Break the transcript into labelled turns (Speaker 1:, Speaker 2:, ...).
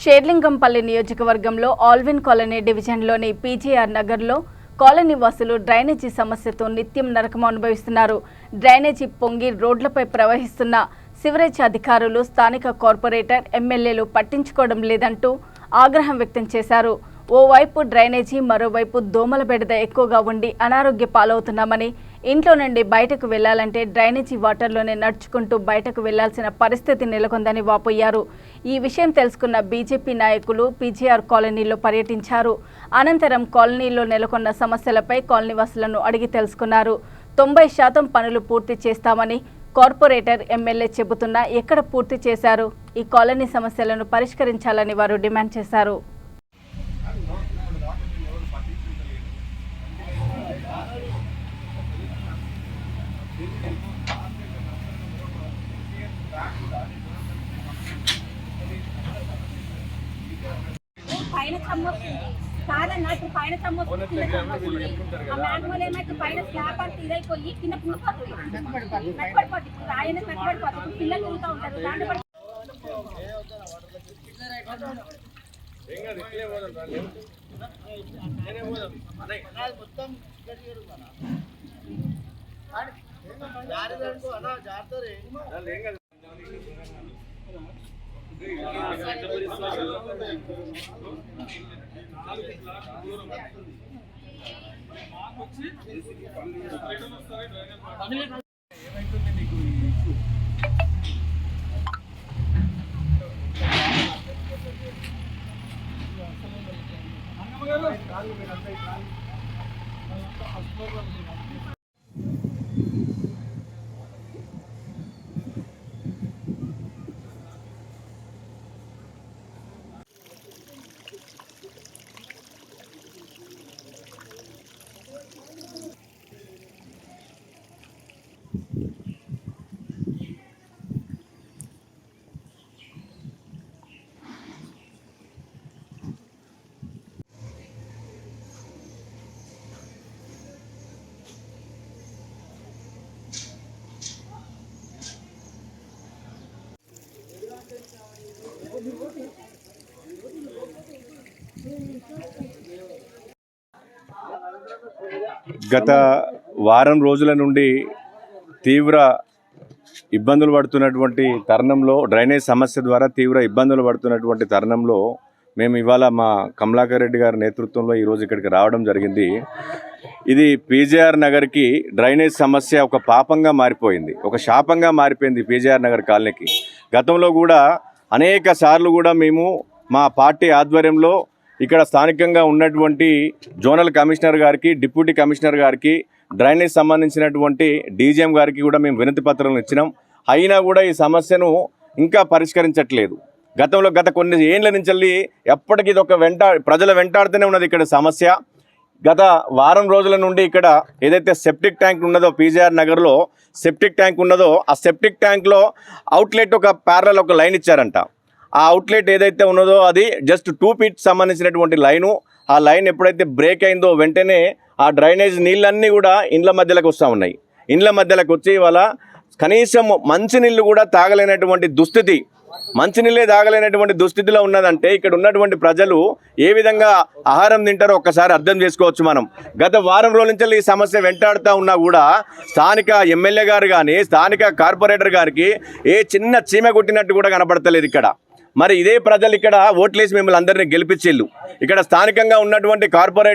Speaker 1: షేర్లింగంపల్లి నియోజకవర్గంలో Alvin colony డివిజన్లోని PGR నగర్లో కాలనీ వాసులు డ్రైనేజీ సమస్యతో నిత్యం నరకం అనుభవిస్తున్నారు. డ్రైనేజీ పొంగి రోడ్లపై ప్రవహిస్తున్న సివరేజ్ అధికారులు, స్థానిక కార్పొరేటర్, ఎమ్మెల్యేలు పట్టించుకోవడం లేదంటూ ఆగ్రహం వ్యక్తం చేశారు. ఓవైపు డ్రైనేజీ, మరోవైపు దోమల బెడద ఎక్కువగా ఉండి అనారోగ్య పాలవుతున్నామని, ఇంట్లో నుండి బయటకు వెళ్లాలంటే డ్రైనేజీ వాటర్లోనే నడుచుకుంటూ బయటకు వెళ్లాల్సిన పరిస్థితి నెలకొందని వాపోయారు. ఈ విషయం తెలుసుకున్న బీజేపీ నాయకులు పీజీఆర్ కాలనీలో పర్యటించారు. అనంతరం కాలనీలో నెలకొన్న సమస్యలపై కాలనీవాసులను అడిగి తెలుసుకున్నారు. 90% పనులు పూర్తి చేస్తామని కార్పొరేటర్, ఎమ్మెల్యే చెబుతున్నా ఎక్కడ పూర్తి చేశారు? ఈ కాలనీ సమస్యలను పరిష్కరించాలని వారు డిమాండ్ చేశారు.
Speaker 2: పైన కాదన్నా ఇప్పుడు పైన మ్యాన్యువల్ ఏమైతే పైన స్లాబ్ అంతా ఇదైపోయి కింద పుడిపోతుంది, నక్కడిపోతుంది, రాయన నక్కడిపోతుంది, పిల్లలు తిరుగుతూ ఉంటారు. దాంట్లో
Speaker 3: గత వారం రోజుల నుండి తీవ్ర ఇబ్బందులు పడుతున్నటువంటి తరుణంలో, డ్రైనేజ్ సమస్య ద్వారా తీవ్ర ఇబ్బందులు పడుతున్నటువంటి తరుణంలో మేము ఇవాళ మా కమలాకర్ రెడ్డి గారి నేతృత్వంలో ఈరోజు ఇక్కడికి రావడం జరిగింది. ఇది పీజీఆర్ నగర్కి డ్రైనేజ్ సమస్య ఒక పాపంగా మారిపోయింది, ఒక శాపంగా మారిపోయింది పీజీఆర్ నగర్ కాలనీకి. గతంలో కూడా అనేక సార్లు కూడా మేము మా పార్టీ ఆధ్వర్యంలో ఇక్కడ స్థానికంగా ఉన్నటువంటి జోనల్ కమిషనర్ గారికి, డిప్యూటీ కమిషనర్ గారికి, డ్రైనేజ్ సంబంధించినటువంటి డీజీఎం గారికి కూడా మేము వినతి పత్రాలను ఇచ్చినాం. అయినా కూడా ఈ సమస్యను ఇంకా పరిష్కరించట్లేదు. గత కొన్ని ఏళ్ల నుంచి ఎప్పటికీ ఇది ఒక ప్రజల వెంటాడుతూనే ఉన్నది ఇక్కడ సమస్య. గత వారం రోజుల నుండి ఇక్కడ ఏదైతే సెప్టిక్ ట్యాంక్ ఉన్నదో, పీజీఆర్ నగర్లో సెప్టిక్ ట్యాంక్ ఉన్నదో, ఆ సెప్టిక్ ట్యాంక్లో అవుట్లెట్ ఒక ప్యారలల్ ఒక లైన్ ఇచ్చారంట. ఆ అవుట్లెట్ ఏదైతే ఉన్నదో అది జస్ట్ 2 feet సంబంధించినటువంటి లైను. ఆ లైన్ ఎప్పుడైతే బ్రేక్ అయిందో వెంటనే ఆ డ్రైనేజ్ నీళ్ళన్నీ కూడా ఇండ్ల మధ్యలోకి వస్తూ ఉన్నాయి. ఇండ్ల మధ్యలోకి వచ్చి వాళ్ళ కనీసం మంచినీళ్ళు కూడా తాగలేనటువంటి దుస్థితి, మంచినీళ్ళే తాగలేనటువంటి దుస్థితిలో ఉన్నదంటే ఇక్కడ ఉన్నటువంటి ప్రజలు ఏ విధంగా ఆహారం తింటారో ఒక్కసారి అర్థం చేసుకోవచ్చు మనం. గత వారం రోజుల నుంచి ఈ సమస్య వెంటాడుతూ ఉన్నా కూడా స్థానిక ఎమ్మెల్యే గారు కానీ, స్థానిక కార్పొరేటర్ గారికి ఏ చిన్న చీమ కొట్టినట్టు కూడా కనపడతలేదు ఇక్కడ. మరి ఇదే ప్రజలు ఇక్కడ ఓట్లేసి మిమ్మల్ని అందరినీ గెలిపించేళ్ళు. ఇక్కడ స్థానికంగా ఉన్నటువంటి కార్పొరేటర్